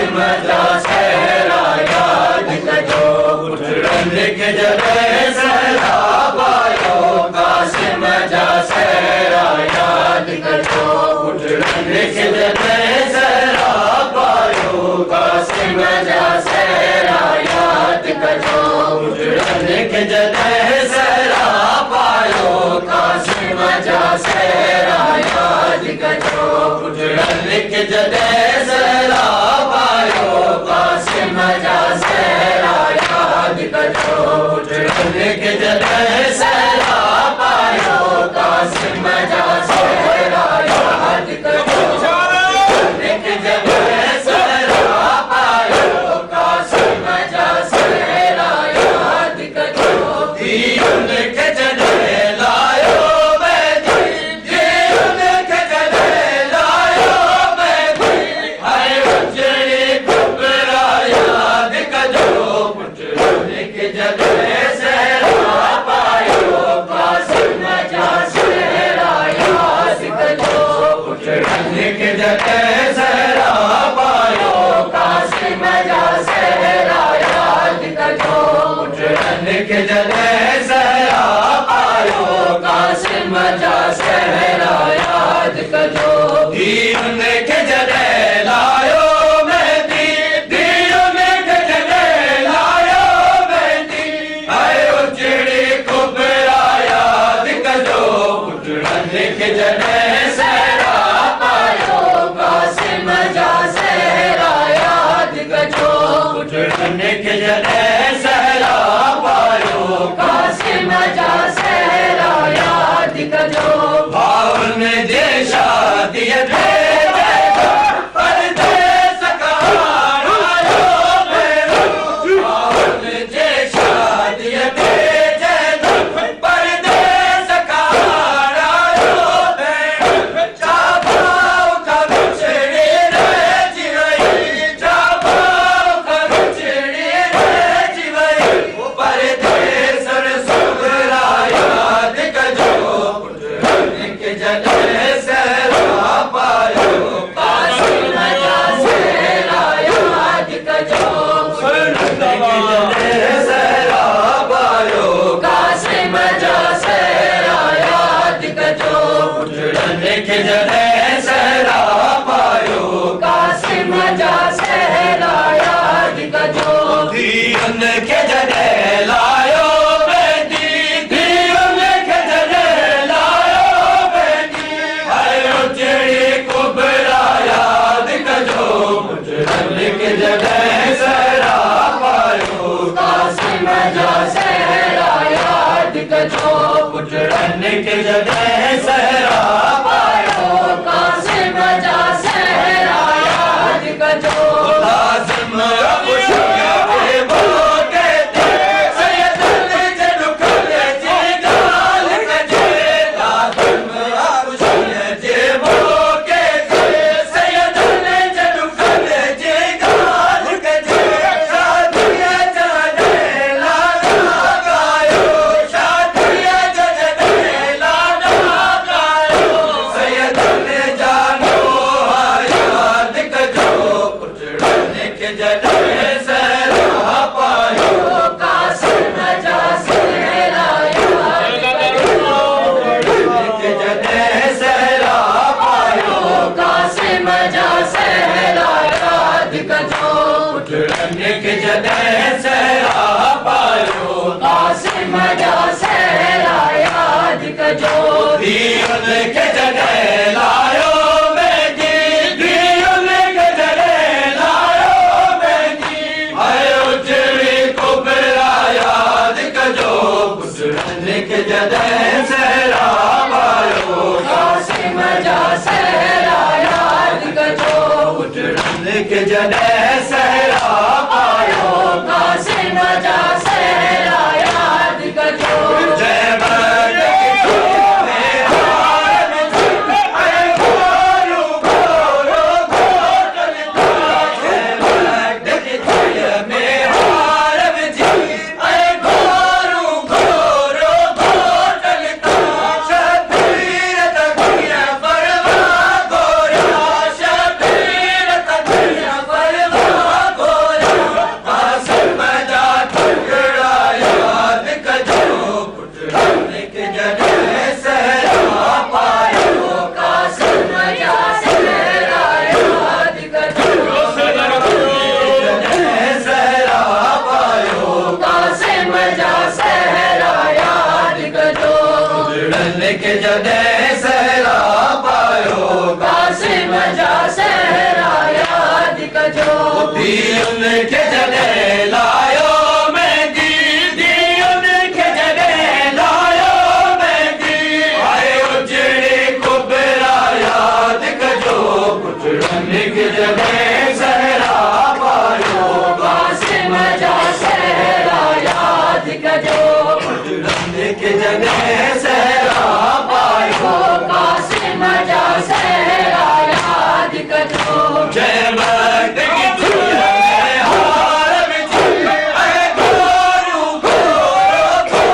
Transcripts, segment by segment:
कासिम जा सहरा याद कजो उठड़न के जॾहिं सहरा पायो कासिम जा सहरा याद कजो उठड़न के जॾहिं सहरा पायो कासिम जा सहरा याद कजो उठड़न के जॾहिं सहरा पायो कासिम जा सहरा याद कजो उठड़न के जॾहिं सहरा पायो कासिम जा सहरा याद कजो उठड़न के जॾहिं सहरा पायो कासिम जा सहरा याद कजो उठड़न के जॾहिं सहरा पायो कासिम जा सहरा याद कजो दीन के जॾहिं लायो के जॾहिं सहरा पायो कासिम जा सहरा याद कजो उठड़न के जॾहिं सहरा पायो कासिम जा सहरा याद कजो दीन के जॾहिं लायो मेहंदी दीन के जॾहिं लायो मेहंदी आए उजड़ी कुबरा याद कजो उठड़न के जॾहिं सहरा पायो कासिम जा सहरा याद कजो उठड़न के जॾहिं सहरा पायो कासिम जा सहरा याद कजो भाउरन जे शादीअ ते परदेस कहारायो भेरो भाउरन जे शादीअ ते परदेस कहारायो भेरो छा भाउ खबिछड़ी रहिजी वई छा भाउ खबिछड़ी रहिजी वई परदेसर सुगरा याद कजो उठड़न के जॾहिं सहरा पायो कासिम जा सहरा याद कजो उठड़न के जॾहिं सहरा पायो कासिम जा सहरा याद कजो उठड़न के जॾहिं सहरा पायो कासिम जा सहरा याद कजो दीन के जॾहिं लायो मेहंदी दीन के जॾहिं लायो मेहंदी आए उजड़ी कुबरा याद कजो उठड़न के जॾहिं सहरा पायो कासिम जा सहरा याद कजो उठड़न के जॾहिं सहरा पायो कासिम जा सहरा याद कजो लाज़िम अबू शफीअ जे मौक़े ते सैयदन जे दुखन जी ॻाल्हि कजे लाज़िम अबू शफीअ जे मौक़े ते सैयदन जे दुखन जी ॻाल्हि कजे शादीअ जॾहिं लाॾा ॻायो शादीअ जॾहिं लाॾा ॻायो सैयदन जा नोहा याद कजो उठड़न के जॾहिं सहरा पायो कासिम जा सहरा याद कजो उठड़न के जॾहिं सहरा पायो कासिम जा सहरा याद कजो उठड़न के जॾहिं सहरा पायो कासिम जा सहरा याद कजो दीन के जॾहिं लायो मेहंदी दीन के जॾहिं लायो मेहंदी आए उजड़ी कुबरा याद कजो उठड़न के जॾहिं सहरा पायो कासिम जा सहरा याद कजो उठड़न के जॾहिं सहरा पायो कासिम जा सहरा याद कजो जय परवा उनके जने लायो मेहंदी दी उनके जने लायो मेहंदी आए उजड़ी कुबरा याद कजो पुटड़न के जने सहरा पायो कासिम जा सहरा याद कजो पुटड़न के जने सहरा पायो कासिम जा सहरा याद कजो जय भक्त की दुनिया में हार विच अरे गोरू गोरो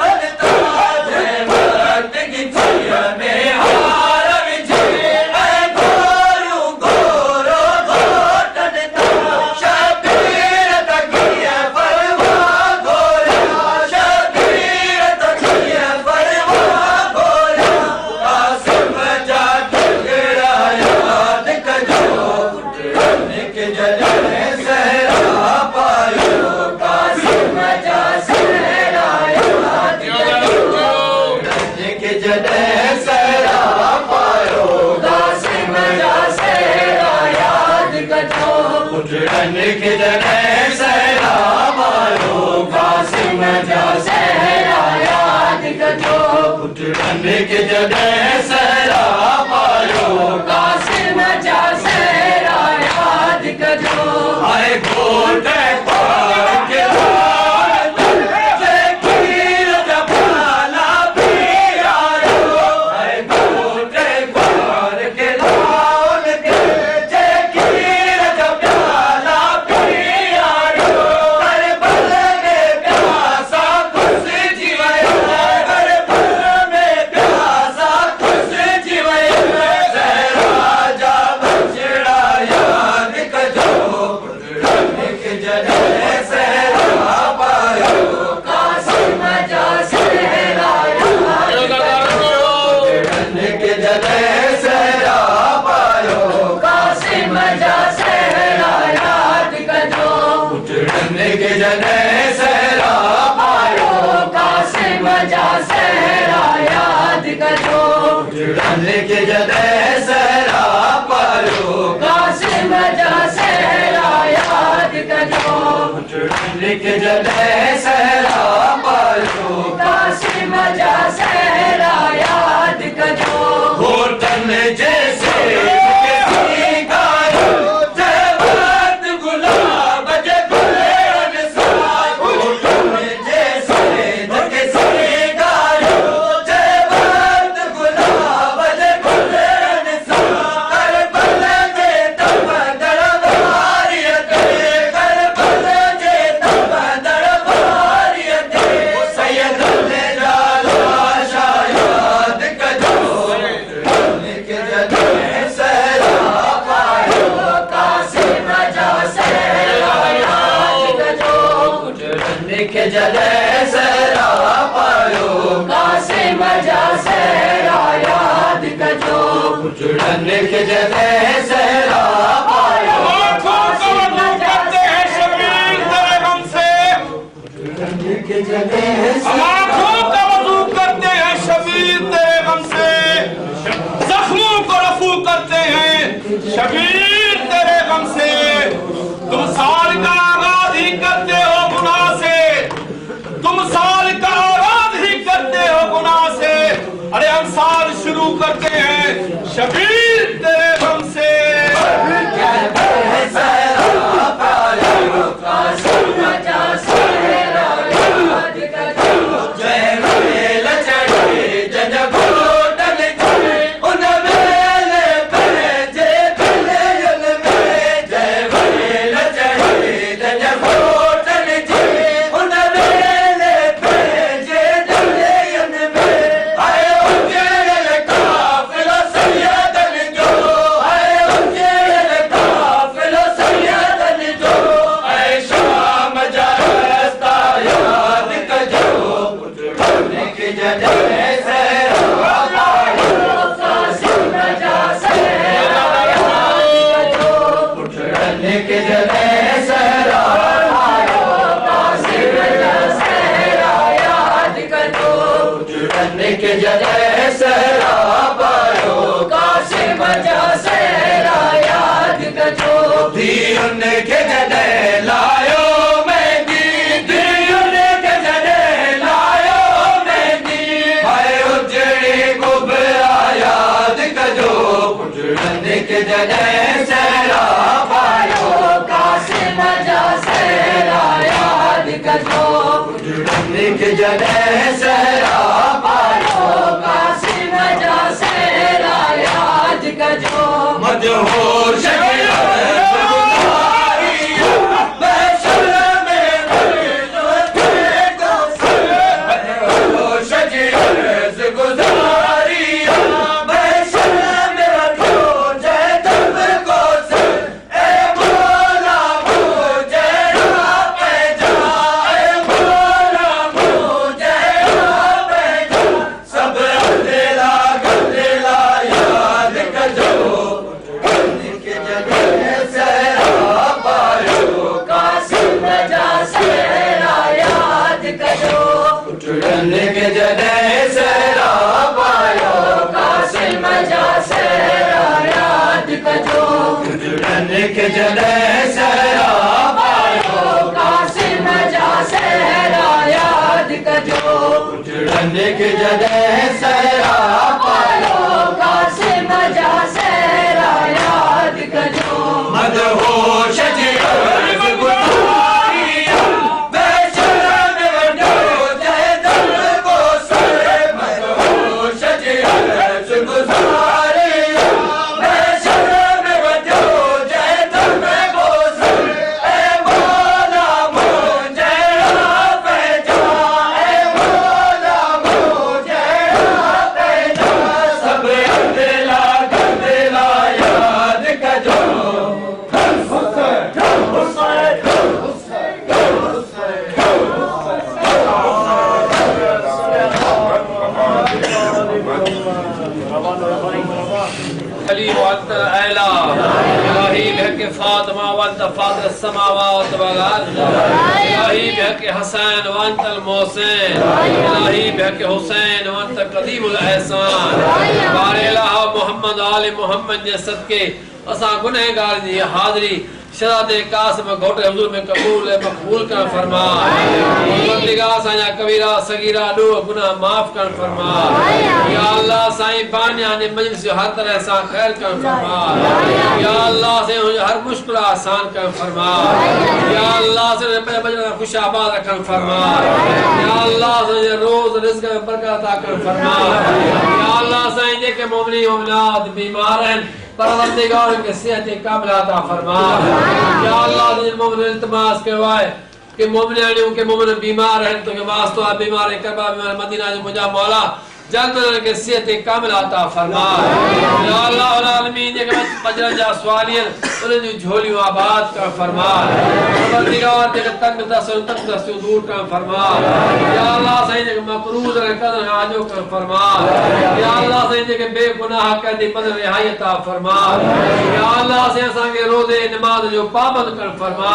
भजता जय भक्त की दुनिया में हार विच अरे गोरू गोरो भजता शबीर तकिया परवा गोरा शबीर तकिया परवा गोरा कासिम जा टुकड़ा याद कजो के जने सहरा पायो कासिम जा सहरा याद कजो के जने सहरा पायो कासिम जा सहरा याद कजो पुटड़न के जने सहरा पायो कासिम जा सहरा याद कजो पुटड़न के जने सहरा पायो कासिम जा सहरा याद कजो आए गोटे पार के लाल जय खीर जपाला पियारो आए गोटे पार के लाल के जय खीर जपाला पियारो कर बल में प्यासा खुश जीवया कर बल में प्यासा खुश जीवया सहरा जा बछड़ा याद कजो पुटड़न के जने सहरा पायो कासिम जा सहरा याद कजो पुटड़न के जने सहरा पायो कासिम जा सहरा याद कजो पुटड़न के जने सहरा पायो कासिम जा सहरा याद कजो पुटड़न के जने सहरा पायो कासिम जा सहरा याद कजो पुटड़न के जने सहरा पायो कासिम जा सहरा याद कजो होटल जैसे गायो जय भक्त गुलाब जय गुले अनसार होटल जैसे गायो जय भक्त गुलाब जय गुले अनसार कर बल जे तब दरबारियते कर बल जे तब दरबारियते सैयद ने लाला शाह याद कजो के जने सहरा पायो कासिम जा सहरा याद कजो पुटड़न के जने सहरा पायो कासिम जा सहरा याद कजो पुटड़न के जने सहरा पायो कासिम जा शबीर तेरे गम से पुटड़न के जने हम आंखों का वजू करते हैं शबीर तेरे गम से जख्मों को रफू करते हैं शबीर तेरे गम से तुम साल का आगाज ही करते हो गुनाह से तुम साल का आगाज ही करते हो गुनाह से अरे हम साल शुरू करते हैं शबीर तेरे गम से सहरा पायो कासिम जा सहरा याद कजो जय मेल चढ़े जन घोटल चढ़े उन मेले पर जे दिल में जय मेल चढ़े जन घोटल चढ़े उन मेले पर जे दिल में आए उजड़ काफिला सैयदन जो आए उजड़ काफिला सैयदन जो आए शाम जा रास्ता याद कजो पुटड़न के जने सहरा पायो कासिम जा सहरा याद कजो पुटड़न के जने सहरा पायो कासिम जा सहरा याद कजो पुटड़न के जने सहरा पायो कासिम जा सहरा याद कजो दी उनके जॾहिं लायो मेंदी दियुन खे जॾहिं लायो मेंदी हाय उजड़ी कुबरा यादि कजो पुटड़नि खे जॾहिं सहरा पायो कासिम जा सहरा यादि कजो पुटड़नि खे जॾहिं सहरा पायो कासिम जा सहरा यादि कजो मजबूर के जॾहिं सहरा पायो कासिम जा सहरा यादि कजो पुटड़नि खे जॾहिं सहरा पायो कासिम जा सहरा यादि कजो मदहोश जी अर्ज़ गुज़ारिया बेशरम वॾो जय दम को सर मदहोश जी अर्ज़ गुज़ारिया बेशरम वॾो फातिमा वंत फातिर समावात वल अर्ज़ इलाही बिहक हसन वंत अल मोहसिन इलाही बिहक हुसैन वंत कदीमुल एहसान बारे इलाहा मोहम्मद आले मोहम्मद जे सदके असा गुनहगार जी हाज़िरी शरादे कासिम घोट हुजूर में कबूल मकबूल कर फरमा परवरदिगार साया कबीरा सगीरा दो गुनाह माफ कर फरमा या अल्लाह साईं बानिया ने मजलिस हर तरह से खैर कर फरमा या अल्लाह से हर मुश्किल आसान कर फरमा या अल्लाह से बजना खुशाबाद रखन फरमा या अल्लाह से रोज रिज़्क में बरकत अता कर फरमा या अल्लाह साईं जे के मोमिनी मोमिनात बीमार हैं परवरदिगार के सेहत कामिल अता फरमा या अल्लाह जिन मोमिन इल्तिमास करवाए कि मोमिन के मोमिन बीमार हैं तो के वास्ते बीमार करबा बीमार मदीना जो मुजा मौला जल्द के सेहत कामिल अता फरमा या अल्लाह रब्बुल आलमीन जे बजरन जा सवालियन उन जो झोलियों आबाद कर फरमा परवरदिगार जे तंग दस दूर कर फरमा या अल्लाह सही जे मकरूज रे कदर आजो कर फरमा या अल्लाह सही जे बेगुनाह कर दी बदर रिहाई अता फरमा या अल्लाह से असा के रोजे नमाज जो पाबंद कर फरमा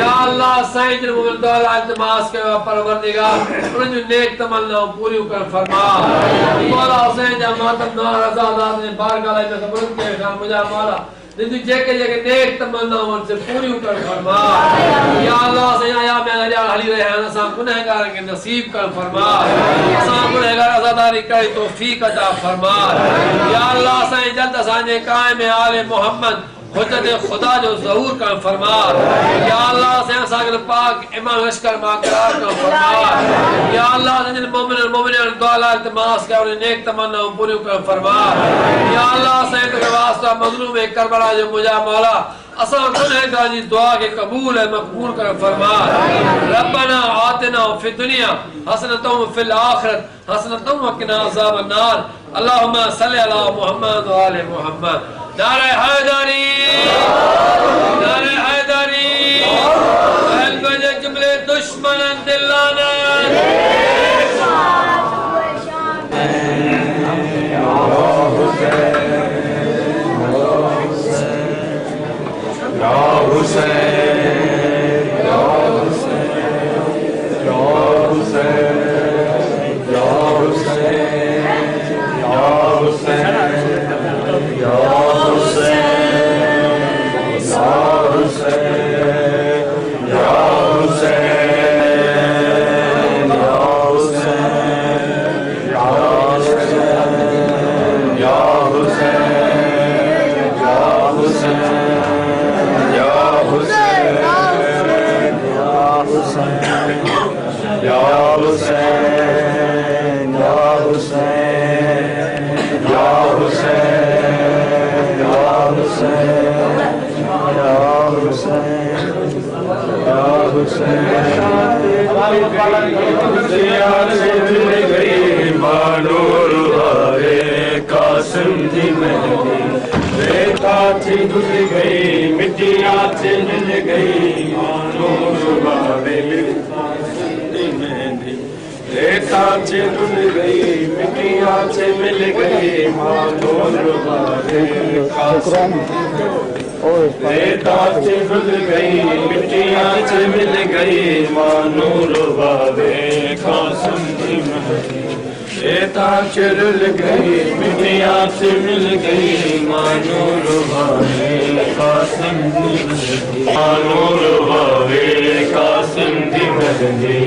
या अल्लाह सही जे मोमिन दौला इल्तिमास के परवरदिगार उन जो नेक तमन्ना पूरी कर फरमा मौला हुसैन जा मातम नार आजादात ने बारगाह में कबूल के खान मुजा मौला जिंदगी जेके नेक तमन्नाओं से पूरी कर फरमा या अल्लाह से आया मैं हली रहे हैं असा गुनहगार के नसीब कर फरमा असा गुनहगार आजादारी कर तौफीक अता फरमा या अल्लाह से जल्द असांजे कायम आले मोहम्मद हुज्जत खुदा जो ज़हूर कर फरमा या अल्लाह से असांखे पाक ईमान लश्कर माकरार कर फरमा या अल्लाह जिन मोमिन मोमिनात दुआ इल्तिमास के और नेक तमन्ना पूरी कर फरमा या अल्लाह से तो वास्ता मजलूम करबला जो मुजा मौला असा गुनहगार जी दुआ के कबूल है मकबूल कर फरमा रब्बना आतिना फि दुनिया हसनतम फिल आखिरत हसनतम वकिना अज़ाबन नार अल्लाहुम्मा सल्लि अला मुहम्मद व आले मुहम्मद नारे हैदरी नारे हैदरी अहल बजे जुमले दुश्मन दिलाना Ya Hüseyin कासिम दी मेहंदी रेता च धुल गई मिट्टिया च मिल गई मानूर बाबे मेहंदी रेता च धुल गई मिट्टिया च मिल गई मानूर बाबे कासिम रेता च धुल गई मिट्टिया च मिल गई मानूर बाबे कासिम दी मेहंदी रेता चुल गई मिट्टिया से मिल गई मानूर भावे कासिम दी मेहंदी मानूर भावे कासिम दी मेहंदी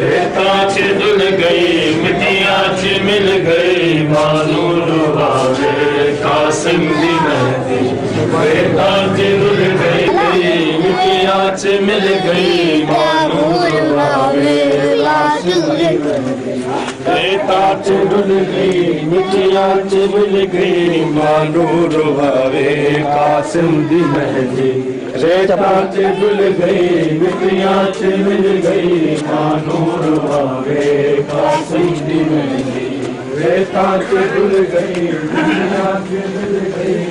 रेता चुल गई मिट्टिया से मिल गई मानूर भावे कासिम दी मेहंदी रेता चुल गई मिट्टिया से मिल गई मानूर भावे कासिम दी मेहंदी रेता चुल गई मिट्टिया च मिल गई मानूर भावे कासिम दी मेहंदी रेता चुल गई मिट्टिया च मिल गई मानूर भावे कासिम दी मेहंदी रेता चुल गई मिट्टिया च मिल गई